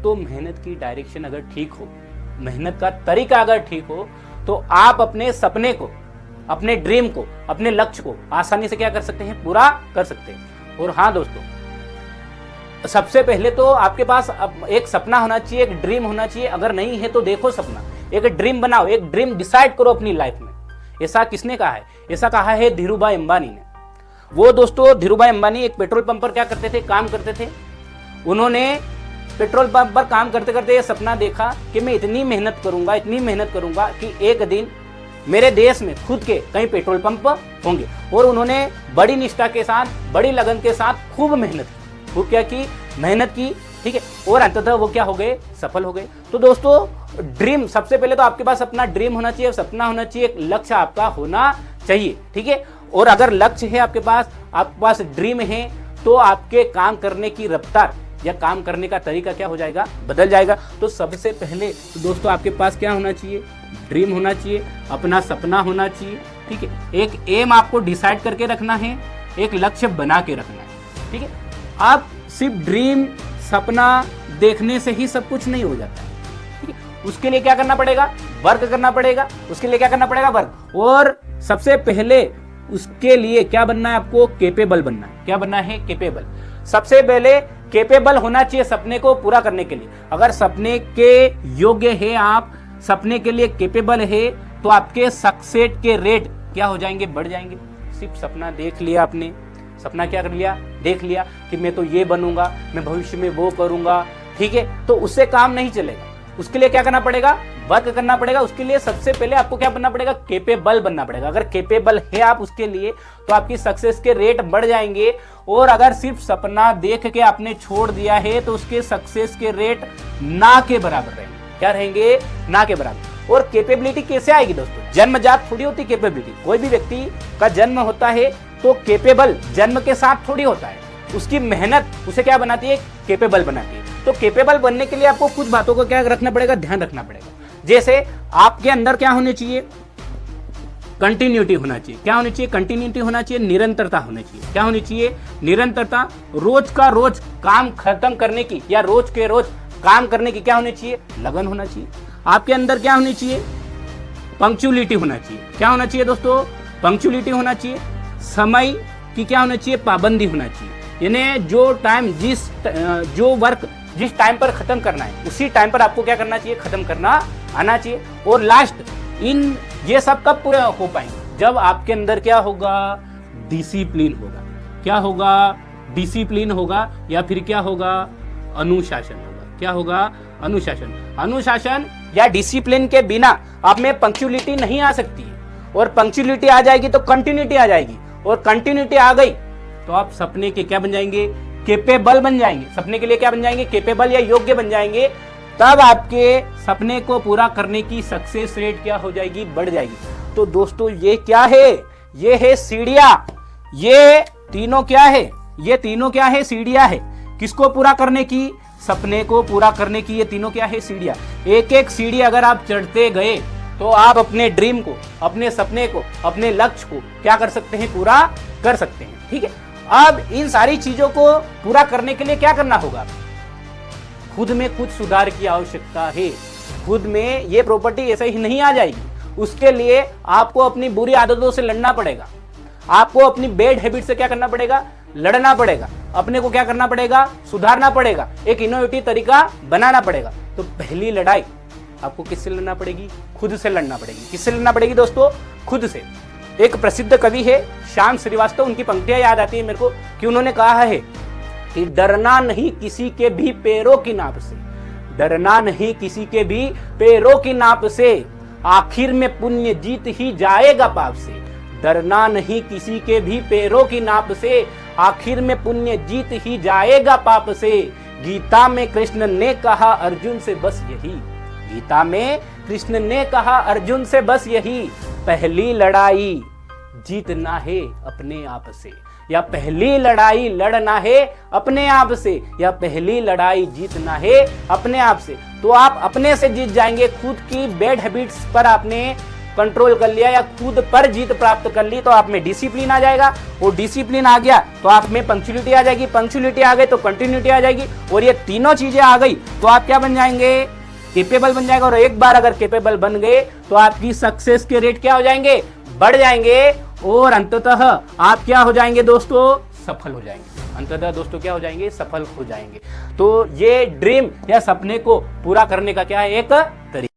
दोस्तों मेहनत की डायरेक्शन अगर ठीक हो, मेहनत का तरीका अगर ठीक हो, तो आप अपने सपने को, अपने ड्रीम को, अपने लक्ष्य को आसानी से क्या कर सकते हैं, पूरा कर सकते हैं। और हाँ दोस्तों, सबसे पहले तो आपके पास एक सपना होना चाहिए, एक ड्रीम होना चाहिए। अगर नहीं है तो देखो सपना, एक ड्रीम बनाओ, एक ड्रीम डिसाइड करो अपनी लाइफ में। ऐसा किसने कहा है? ऐसा कहा है धीरूभाई अंबानी ने। वो दोस्तों धीरूभाई अंबानी एक पेट्रोल पंप पर क्या करते थे, काम करते थे। उन्होंने पेट्रोल पंप पर काम करते करते ये सपना देखा कि मैं इतनी मेहनत करूंगा, इतनी मेहनत करूंगा कि एक दिन मेरे देश में खुद के कई पेट्रोल पंप होंगे। और उन्होंने बड़ी निष्ठा के साथ, बड़ी लगन के साथ खूब मेहनत की। वो क्या की, मेहनत की, ठीक है। और अंततः वो क्या हो गए, सफल हो गए। तो दोस्तों ड्रीम, सबसे पहले तो आपके पास अपना ड्रीम होना चाहिए, सपना होना चाहिए, एक लक्ष्य आपका होना चाहिए, ठीक है। और अगर लक्ष्य है आपके पास ड्रीम है, तो आपके काम करने की रफ्तार या काम करने का तरीका क्या हो जाएगा, बदल जाएगा। तो सबसे पहले तो दोस्तों आपके पास क्या होना चाहिए, ड्रीम होना चाहिए, अपना सपना होना चाहिए, ठीक है। एक एम आपको डिसाइड करके रखना है, एक लक्ष्य बना के रखना है, ठीक है। आप सिर्फ ड्रीम, सपना देखने से ही सब कुछ नहीं हो जाता है, ठीक है। उसके लिए क्या करना पड़ेगा, वर्क करना पड़ेगा। उसके लिए क्या करना पड़ेगा, वर्क। और सबसे पहले उसके लिए क्या बनना है, आपको केपेबल बनना है। क्या बनना है, केपेबल। सबसे पहले केपेबल होना चाहिए सपने को पूरा करने के लिए। अगर सपने के योग्य है, आप सपने के लिए केपेबल है, तो आपके सक्सेस के रेट क्या हो जाएंगे, बढ़ जाएंगे। सिर्फ सपना देख लिया आपने, सपना क्या कर लिया, देख लिया कि मैं तो ये बनूंगा, मैं भविष्य में वो करूंगा, ठीक है, तो उससे काम नहीं चलेगा। उसके लिए क्या करना पड़ेगा, वर्क करना पड़ेगा। उसके लिए सबसे पहले आपको क्या बनना पड़ेगा, केपेबल बनना पड़ेगा। अगर केपेबल है आप उसके लिए, तो आपकी सक्सेस के रेट बढ़ जाएंगे। और अगर सिर्फ सपना देख के आपने छोड़ दिया है, तो उसके सक्सेस के रेट ना के बराबर रहेंगे। क्या रहेंगे, ना के बराबर। और कैपेबिलिटी कैसे आएगी दोस्तों, जन्मजात थोड़ी होती कैपेबिलिटी। कोई भी व्यक्ति का जन्म होता है तो कैपेबल जन्म के साथ थोड़ी होता है, उसकी मेहनत उसे क्या बनाती है, कैपेबल बनाती है। तो कैपेबल बनने के लिए आपको कुछ बातों को क्या रखना पड़ेगा, ध्यान रखना पड़ेगा। जैसे आपके अंदर क्या होने चाहिए, कंटिन्यूटी होना चाहिए। क्या होनी चाहिए, कंटिन्यूटी होना चाहिए, निरंतरता होनी चाहिए। क्या होनी चाहिए, निरंतरता। रोज का रोज काम खत्म करने की या रोज के रोज काम करने की क्या होनी चाहिए, लगन होना चाहिए। आपके अंदर क्या होनी चाहिए, पंक्चुअलिटी होना चाहिए। क्या होना चाहिए दोस्तों, पंक्चुअलिटी होना चाहिए। समय की क्या होना चाहिए, पाबंदी होना चाहिए। यानी जो टाइम, जो वर्क जिस टाइम पर खत्म करना है, उसी टाइम पर आपको क्या करना चाहिए, खत्म करना आना चाहिए। और लास्ट, इन ये सब कब पूरे हो पाएंगे, जब आपके अंदर क्या होगा, डिसिप्लिन होगा। क्या होगा, डिसिप्लिन होगा, या फिर क्या होगा, अनुशासन होगा। क्या होगा, अनुशासन। अनुशासन या डिसिप्लिन के बिना आप में पंक्चुअलिटी नहीं आ सकती है। और पंक्चुअलिटी आ जाएगी तो कंटिन्यूटी आ जाएगी, और कंटिन्यूटी आ गई तो आप सपने के क्या बन जाएंगे, कैपेबल बन जाएंगे। सपने के लिए क्या बन जाएंगे, कैपेबल या योग्य बन जाएंगे। तब आपके सपने को पूरा करने की सक्सेस रेट क्या हो जाएगी, बढ़ जाएगी। तो दोस्तों ये क्या है, ये है सीढ़ियां। ये तीनों क्या है, ये तीनों क्या है, सीढ़ियां है। किसको पूरा करने की, सपने को पूरा करने की। ये तीनों क्या है, सीढ़ियां। एक एक सीढ़ी अगर आप चढ़ते गए तो आप अपने ड्रीम को, अपने सपने को, अपने लक्ष्य को क्या कर सकते हैं, पूरा कर सकते हैं, ठीक है। अब इन सारी चीजों को पूरा करने के लिए क्या करना होगा, खुद में कुछ सुधार की आवश्यकता है। खुद में ये प्रॉपर्टी ऐसे ही नहीं आ जाएगी। उसके लिए आपको अपनी बुरी आदतों से लड़ना पड़ेगा। आपको अपनी बैड हैबिट से क्या करना पड़ेगा, लड़ना पड़ेगा। अपने को क्या करना पड़ेगा, सुधारना पड़ेगा, एक इनोवेटिव तरीका बनाना पड़ेगा। तो पहली लड़ाई आपको किससे लड़ना पड़ेगी, खुद से लड़ना पड़ेगी। किससे लड़ना पड़ेगी दोस्तों, खुद से। एक प्रसिद्ध कवि है श्याम श्रीवास्तव, उनकी पंक्तियां याद आती है मेरे को कि उन्होंने कहा है कि डरना नहीं किसी के भी पैरों की नाप से, डरना नहीं किसी के भी पैरों की नाप से, आखिर में पुण्य जीत ही जाएगा पाप से। डरना नहीं किसी के भी पैरों की नाप से, आखिर में पुण्य जीत ही जाएगा पाप से। गीता में कृष्ण ने कहा अर्जुन से बस यही, गीता में कृष्ण ने कहा अर्जुन से बस यही, पहली लड़ाई जीतना है अपने आप से, या पहली लड़ाई लड़ना है अपने आप से, या पहली लड़ाई जीतना है अपने आप से। तो आप अपने से जीत जाएंगे। खुद की बैड हैबिट्स पर आपने कंट्रोल कर लिया या खुद पर जीत प्राप्त कर ली तो आप में डिसिप्लिन आ जाएगा, और डिसिप्लिन आ गया तो आप में पंक्चुअलिटी आ जाएगी, पंक्चुअलिटी आ गई तो कंटिन्यूटी आ जाएगी, और ये तीनों चीजें आ गई तो आप क्या बन जाएंगे, कैपेबल बन जाएगा। और एक बार अगर कैपेबल बन गए तो आपकी सक्सेस के रेट क्या हो जाएंगे, बढ़ जाएंगे, और अंततः आप क्या हो जाएंगे दोस्तों, सफल हो जाएंगे। अंततः दोस्तों क्या हो जाएंगे, सफल हो जाएंगे। तो ये ड्रीम या सपने को पूरा करने का क्या है, एक तरीका।